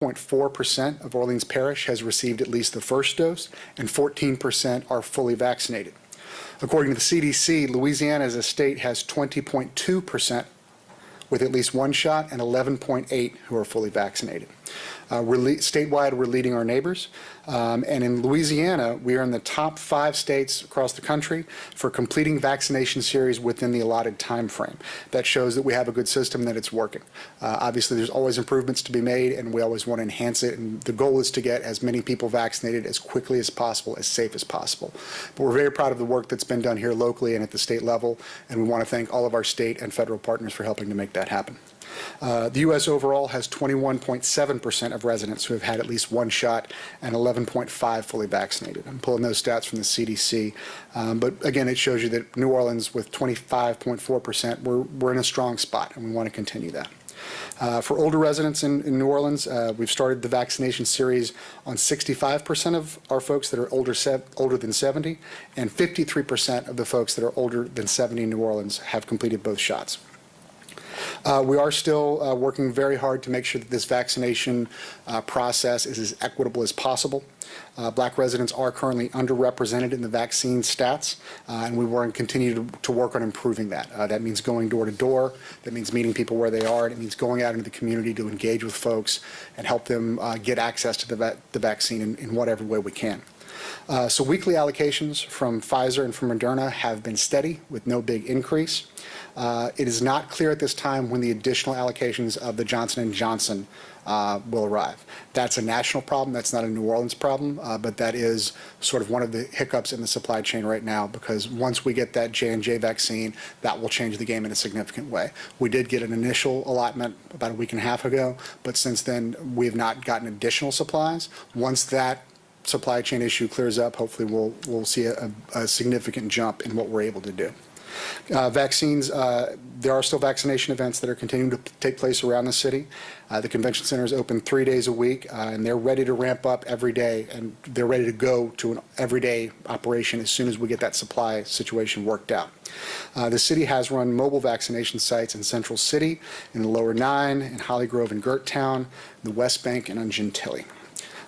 0.4% of Orleans Parish has received at least the first dose, and 14% are fully vaccinated. According to the CDC, Louisiana as a state has 20.2% with at least one shot and 11.8% who are fully vaccinated. Statewide, we're leading our neighbors. And in Louisiana, we are in the top 5 states across the country for completing vaccination series within the allotted time frame. That shows that we have a good system, that it's working. Obviously, there's always improvements to be made, and we always want to enhance it. And the goal is to get as many people vaccinated as quickly as possible, as safe as possible. But we're very proud of the work that's been done here locally and at the state level, and we want to thank all of our state and federal partners for helping to make that happen. The U.S. overall has 21.7% of residents who have had at least one shot and 11.5% fully vaccinated. I'm pulling those stats from the CDC, but again, it shows you that New Orleans with 25.4%, we're in a strong spot, and we want to continue that. For older residents in New Orleans, we've started the vaccination series on 65% of our folks that are older than 70, and 53% of the folks that are older than 70 in New Orleans have completed both shots. We are still working very hard to make sure that this vaccination process is as equitable as possible. Black residents are currently underrepresented in the vaccine stats, and we want to continue to work on improving that. That means going door to door. That means meeting people where they are. And it means going out into the community to engage with folks and help them get access to the vaccine in whatever way we can. So weekly allocations from Pfizer and from Moderna have been steady with no big increase. It is not clear at this time when the additional allocations of the Johnson & Johnson will arrive. That's a national problem. That's not a New Orleans problem, but that is sort of one of the hiccups in the supply chain right now, because once we get that J&J vaccine, that will change the game in a significant way. We did get an initial allotment about a week and a half ago, but since then we have not gotten additional supplies. Once that supply chain issue clears up, hopefully we'll see a significant jump in what we're able to do. Vaccines, there are still vaccination events that are continuing to take place around the city. The convention center is open 3 days a week, and they're ready to ramp up every day, and they're ready to go to an everyday operation as soon as we get that supply situation worked out. The city has run mobile vaccination sites in Central City, in the Lower 9, in Holly Grove and Gerttown, the West Bank, and on Gentilly.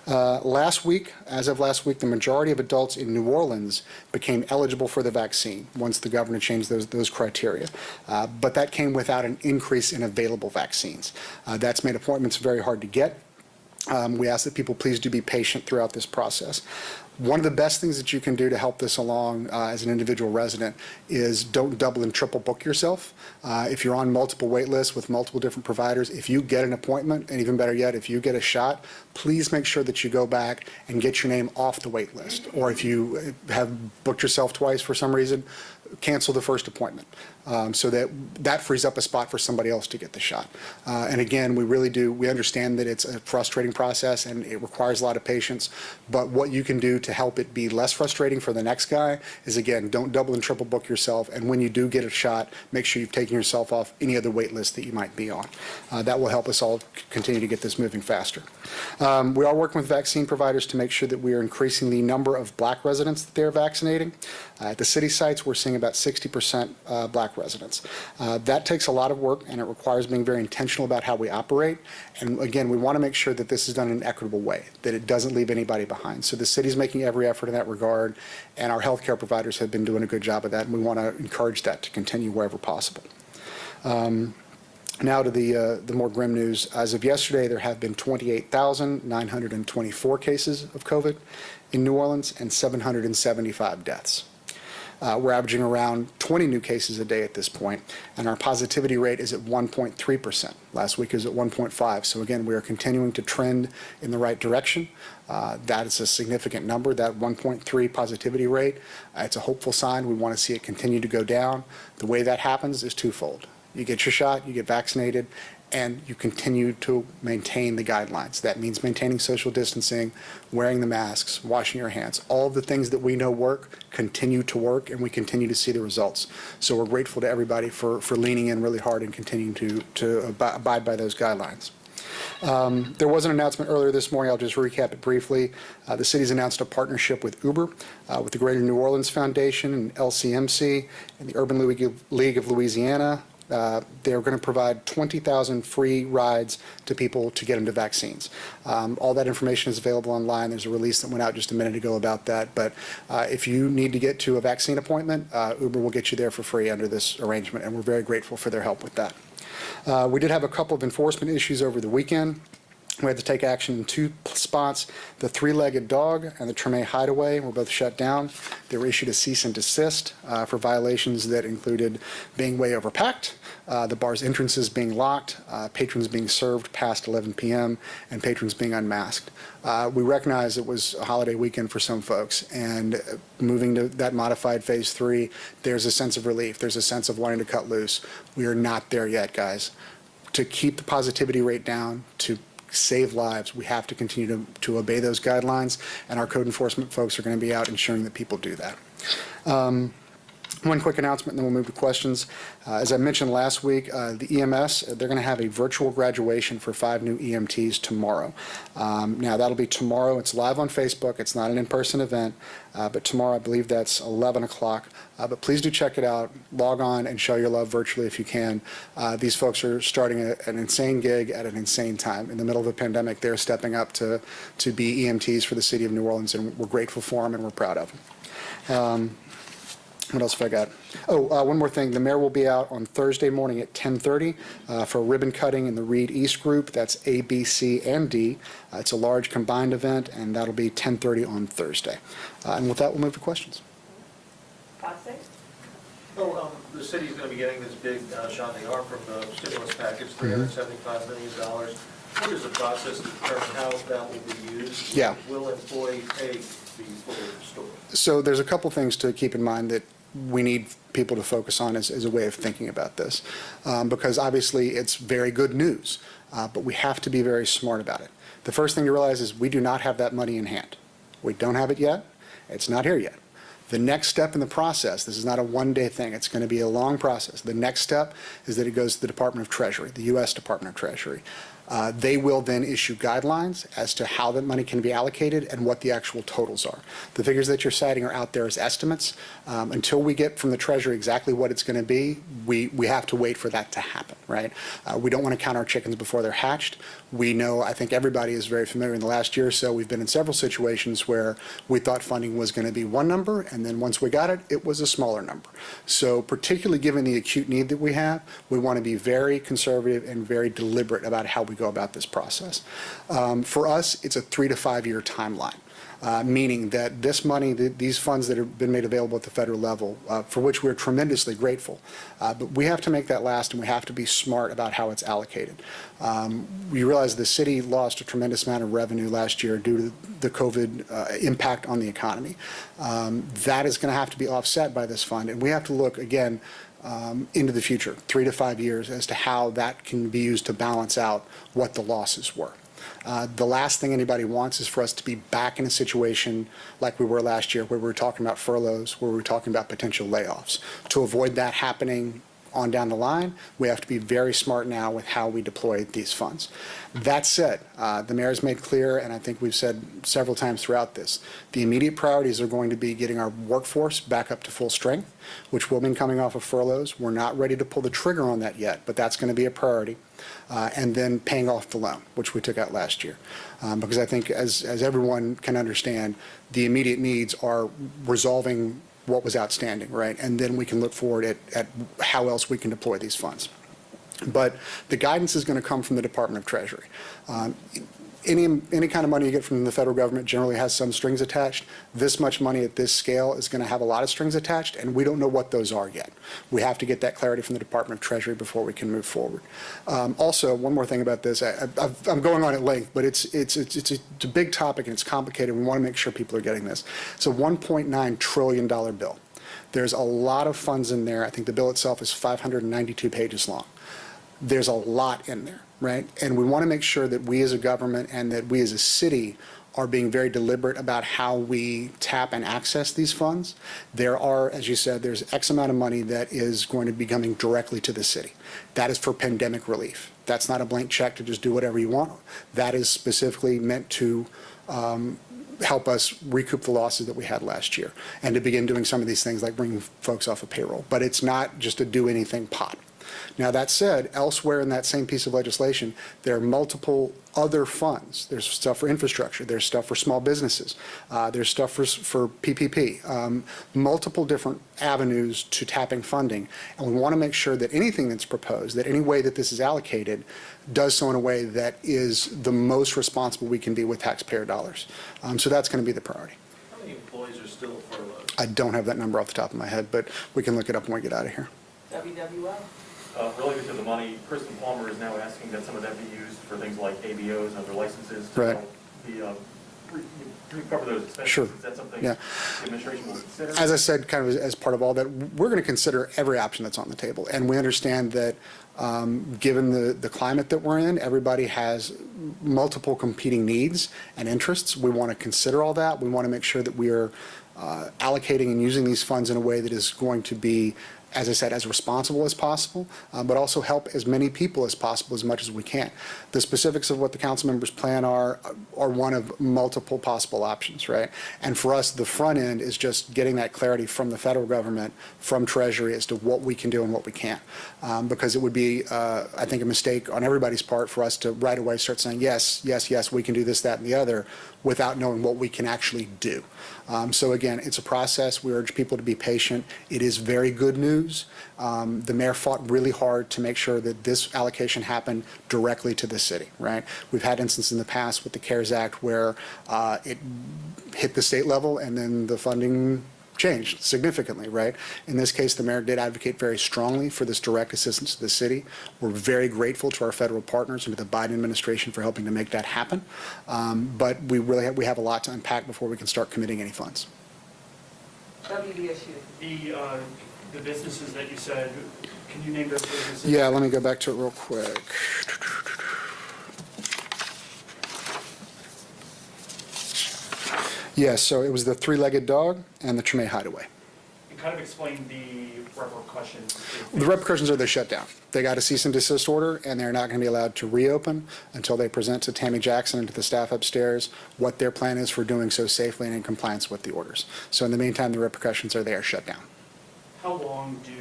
As of last week, the majority of adults in New Orleans became eligible for the vaccine once the governor changed those criteria. But that came without an increase in available vaccines. That's made appointments very hard to get. We ask that people please do be patient throughout this process. One of the best things that you can do to help this along as an individual resident is don't double and triple book yourself. If you're on multiple wait lists with multiple different providers, if you get an appointment, and even better yet, if you get a shot, please make sure that you go back and get your name off the wait list. Or if you have booked yourself twice for some reason, cancel the first appointment so that frees up a spot for somebody else to get the shot. And again, we understand that it's a frustrating process and it requires a lot of patience, but what you can do to help it be less frustrating for the next guy is, again, don't double and triple book yourself, and when you do get a shot, make sure you've taken yourself off any other wait list that you might be on. That will help us all continue to get this moving faster. We are working with vaccine providers to make sure that we are increasing the number of black residents that they're vaccinating. At the city sites, we're seeing about 60% black residents. That takes a lot of work, and it requires being very intentional about how we operate. And again, we want to make sure that this is done in an equitable way, that it doesn't leave anybody behind. So the city's making every effort in that regard, and our healthcare providers have been doing a good job of that, and we want to encourage that to continue wherever possible. Now to the more grim news. As of yesterday, there have been 28,924 cases of COVID in New Orleans and 775 deaths. We're averaging around 20 new cases a day at this point, and our positivity rate is at 1.3%. Last week it was at 1.5%. So again, we are continuing to trend in the right direction. That is a significant number, that 1.3 positivity rate. It's a hopeful sign. We want to see it continue to go down. The way that happens is twofold. You get your shot, you get vaccinated, and you continue to maintain the guidelines. That means maintaining social distancing, wearing the masks, washing your hands. All of the things that we know work continue to work, and we continue to see the results. So we're grateful to everybody for leaning in really hard and continuing to abide by those guidelines. There was an announcement earlier this morning. I'll just recap it briefly. The city's announced a partnership with Uber, with the Greater New Orleans Foundation and LCMC, and the Urban League of Louisiana, they're going to provide 20,000 free rides to people to get them to vaccines. All that information is available online. There's a release that went out just a minute ago about that. But if you need to get to a vaccine appointment, Uber will get you there for free under this arrangement, and we're very grateful for their help with that. We did have a couple of enforcement issues over the weekend. We had to take action in two spots. The three-legged dog and the Treme Hideaway were both shut down. They were issued a cease and desist for violations that included being way overpacked, the bar's entrances being locked, patrons being served past 11 p.m., and patrons being unmasked. We recognize it was a holiday weekend for some folks, and moving to that modified phase 3, there's a sense of relief. There's a sense of wanting to cut loose. We are not there yet, guys. To keep the positivity rate down, to save lives, we have to continue to obey those guidelines, and our code enforcement folks are going to be out ensuring that people do that. One quick announcement, and then we'll move to questions. As I mentioned last week, the EMS, they're going to have a virtual graduation for 5 new EMTs tomorrow. Now, that'll be tomorrow. It's live on Facebook. It's not an in-person event, but tomorrow, I believe that's 11 o'clock. But please do check it out. Log on and show your love virtually if you can. These folks are starting an insane gig at an insane time. In the middle of a pandemic, they're stepping up to be EMTs for the city of New Orleans, and we're grateful for them and we're proud of them. What else have I got? One more thing. The mayor will be out on Thursday morning at 10:30 for a ribbon cutting in the Reed East group. That's A, B, C, and D. It's a large combined event, and that'll be 10:30 on Thursday. And with that, we'll move to questions. The city's going to be getting this big shot in the arm from the stimulus package, $375 million. What is the process to determine how that will be used? Yeah. Will employee pay be fully restored? So there's a couple things to keep in mind that we need people to focus on as a way of thinking about this, because obviously it's very good news, but we have to be very smart about it. The first thing to realize is we do not have that money in hand. We don't have it yet. It's not here yet. The next step in the process, this is not a one-day thing, it's going to be a long process. The next step is that it goes to the Department of Treasury, the U.S. Department of Treasury. They will then issue guidelines as to how that money can be allocated and what the actual totals are. The figures that you're citing are out there as estimates. Until we get from the Treasury exactly what it's going to be, we have to wait for that to happen, right? We don't want to count our chickens before they're hatched. We know, I think everybody is very familiar, in the last year or so, we've been in several situations where we thought funding was going to be one number, and then once we got it, it was a smaller number. So particularly given the acute need that we have, we want to be very conservative and very deliberate about how we go about this process. For us, it's a 3 to 5 year timeline. Meaning that this money, these funds that have been made available at the federal level, for which we're tremendously grateful, but we have to make that last, and we have to be smart about how it's allocated. You realize the city lost a tremendous amount of revenue last year due to the COVID impact on the economy. That is going to have to be offset by this fund, and we have to look, again, into the future, 3 to 5 years, as to how that can be used to balance out what the losses were. The last thing anybody wants is for us to be back in a situation like we were last year, where we were talking about furloughs, where we were talking about potential layoffs. To avoid that happening on down the line, we have to be very smart now with how we deploy these funds. That said, the mayor has made clear, and I think we've said several times throughout this, the immediate priorities are going to be getting our workforce back up to full strength, which will mean coming off of furloughs. We're not ready to pull the trigger on that yet, but that's going to be a priority. And then paying off the loan, which we took out last year. Because I think, as everyone can understand, the immediate needs are resolving what was outstanding, right? And then we can look forward at how else we can deploy these funds. But the guidance is going to come from the Department of Treasury. Any kind of money you get from the federal government generally has some strings attached. This much money at this scale is going to have a lot of strings attached, and we don't know what those are yet. We have to get that clarity from the Department of Treasury before we can move forward. Also, one more thing about this. I'm going on at length, but it's a big topic and it's complicated. We want to make sure people are getting this. It's a $1.9 trillion bill. There's a lot of funds in there. I think the bill itself is 592 pages long. There's a lot in there, right? And we want to make sure that we as a government and that we as a city are being very deliberate about how we tap and access these funds. There are, as you said, there's X amount of money that is going to be coming directly to the city. That is for pandemic relief. That's not a blank check to just do whatever you want. That is specifically meant to help us recoup the losses that we had last year and to begin doing some of these things like bringing folks off of payroll. But it's not just a do anything pot. Now, that said, elsewhere in that same piece of legislation, there are multiple other funds. There's stuff for infrastructure, there's stuff for small businesses, there's stuff for PPP, multiple different avenues to tapping funding. And we want to make sure that anything that's proposed, that any way that this is allocated, does so in a way that is the most responsible we can be with taxpayer dollars. So that's going to be the priority. How many employees are still furloughed? I don't have that number off the top of my head, but we can look it up when we get out of here. WWL? Related to the money, Kristen Palmer is now asking that some of that be used for things like ABOs and other licenses to Right. help recover those expenses. Sure. Is that something Yeah. the administration will consider? As I said, kind of as part of all that, we're going to consider every option that's on the table. And we understand that given the climate that we're in, everybody has multiple competing needs and interests. We want to consider all that. We want to make sure that we are allocating and using these funds in a way that is going to be, as I said, as responsible as possible, but also help as many people as possible as much as we can. The specifics of what the council members' plan are one of multiple possible options, right? And for us, the front end is just getting that clarity from the federal government, from Treasury, as to what we can do and what we can't. Because it would be, I think, a mistake on everybody's part for us to right away start saying, yes, yes, yes, we can do this, that, and the other, without knowing what we can actually do. So again, it's a process. We urge people to be patient. It is very good news. The mayor fought really hard to make sure that this allocation happened directly to the city, right? We've had instances in the past with the CARES Act where it hit the state level and then the funding changed significantly, right? In this case, the mayor did advocate very strongly for this direct assistance to the city. We're very grateful to our federal partners and to the Biden administration for helping to make that happen. But we have a lot to unpack before we can start committing any funds. WBSU. The businesses that you said, can you name those businesses? Yeah, let me go back to it real quick. Yeah, so it was the Three-Legged Dog and the Treme Hideaway. And kind of explain the repercussions. The repercussions are they shut down. They got a cease and desist order, and they're not going to be allowed to reopen until they present to Tammy Jackson and to the staff upstairs what their plan is for doing so safely and in compliance with the orders. So in the meantime, the repercussions are they are shut down. How long do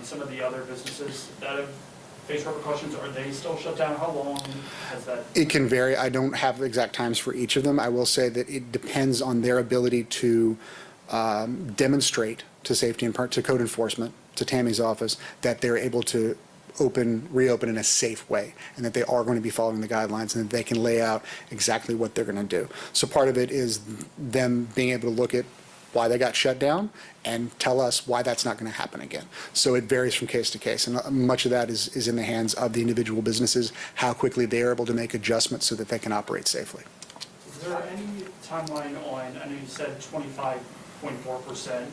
some of the other businesses that have faced repercussions, are they still shut down? How long has that? It can vary. I don't have exact times for each of them. I will say that it depends on their ability to demonstrate to safety and to code enforcement, to Tammy's office, that they're able to reopen in a safe way, and that they are going to be following the guidelines, and that they can lay out exactly what they're going to do. So part of it is them being able to look at why they got shut down and tell us why that's not going to happen again. So it varies from case to case, and much of that is in the hands of the individual businesses, how quickly they are able to make adjustments so that they can operate safely. Is there any timeline on, I know you said 25.4%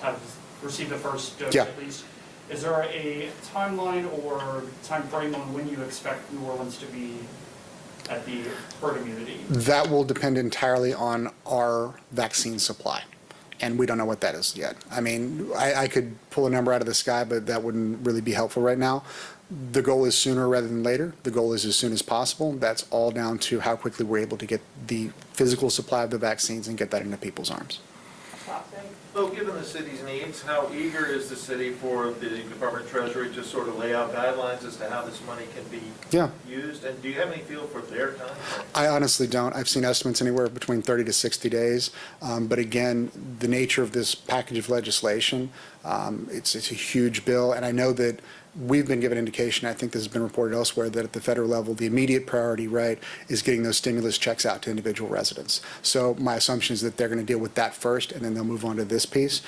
have received the first dose Yeah. at least. Is there a timeline or time frame on when you expect New Orleans to be at the herd immunity? That will depend entirely on our vaccine supply, and we don't know what that is yet. I mean, I could pull a number out of the sky, but that wouldn't really be helpful right now. The goal is sooner rather than later. The goal is as soon as possible. That's all down to how quickly we're able to get the physical supply of the vaccines and get that into people's arms. So given the city's needs, how eager is the city for the Department of Treasury to sort of lay out guidelines as to how this money can be Yeah. used? And do you have any feel for their time? I honestly don't. I've seen estimates anywhere between 30 to 60 days. But again, the nature of this package of legislation, it's a huge bill. And I know that we've been given indication, I think this has been reported elsewhere, that at the federal level, the immediate priority, right, is getting those stimulus checks out to individual residents. So my assumption is that they're going to deal with that first, and then they'll move on to this piece.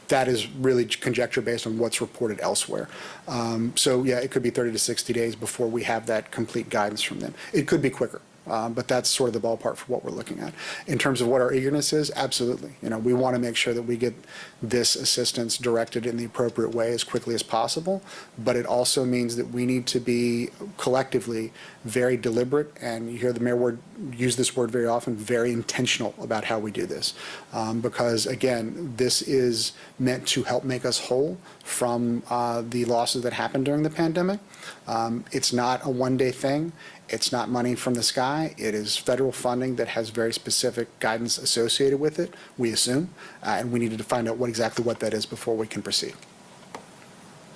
That is really conjecture based on what's reported elsewhere. So yeah, it could be 30 to 60 days before we have that complete guidance from them. It could be quicker. But that's sort of the ballpark for what we're looking at. In terms of what our eagerness is, absolutely. You know, we want to make sure that we get this assistance directed in the appropriate way as quickly as possible, but it also means that we need to be collectively very deliberate, and you hear the mayor use this word very often, very intentional about how we do this. Because again, this is meant to help make us whole from the losses that happened during the pandemic. It's not a one-day thing. It's not money from the sky. It is federal funding that has very specific guidance associated with it, we assume, and we needed to find out exactly what that is before we can proceed.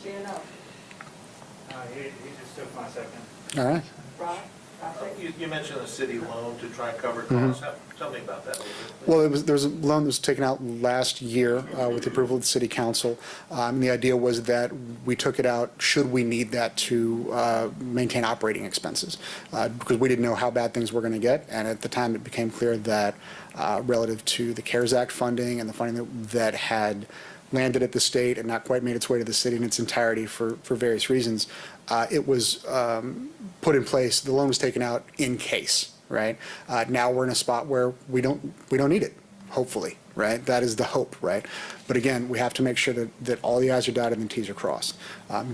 JNO. All right. Rob? Robert? You mentioned a city loan to try and cover costs. Tell me about that a little bit. Well, there was a loan that was taken out last year with the approval of the city council. The idea was that we took it out should we need that to maintain operating expenses, because we didn't know how bad things were going to get. And at the time, it became clear that relative to the CARES Act funding and the funding that had landed at the state and not quite made its way to the city in its entirety for various reasons, it was put in place. The loan was taken out in case. Right? Now we're in a spot where we don't need it, hopefully, right? That is the hope, right? But again, we have to make sure that all the I's are dotted and the T's are crossed.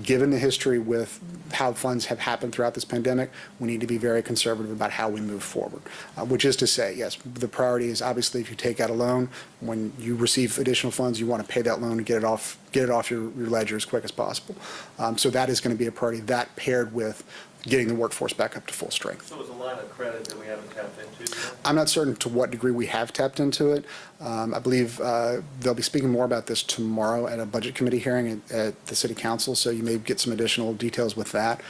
Given the history with how funds have happened throughout this pandemic, we need to be very conservative about how we move forward, which is to say, yes, the priority is obviously if you take out a loan, when you receive additional funds, you want to pay that loan and get it off your ledger as quick as possible. So that is going to be a priority, that paired with getting the workforce back up to full strength. So it's a line of credit that we haven't tapped into yet? I'm not certain to what degree we have tapped into it. I believe they'll be speaking more about this tomorrow at a budget committee hearing at the city council, so you may get some additional details with that.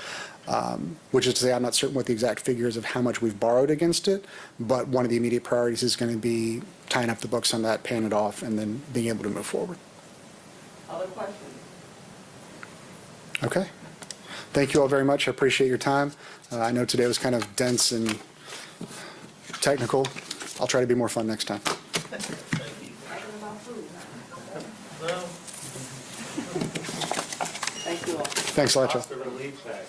Which is to say, I'm not certain what the exact figures of how much we've borrowed against it, but one of the immediate priorities is going to be tying up the books on that, paying it off, and then being able to move forward. Other questions? Okay. Thank you all very much. I appreciate your time. I know today was kind of dense and technical. I'll try to be more fun next time. Talking about food, huh? No? Thank you all. Thanks a lot, Joe. Hospital relief package.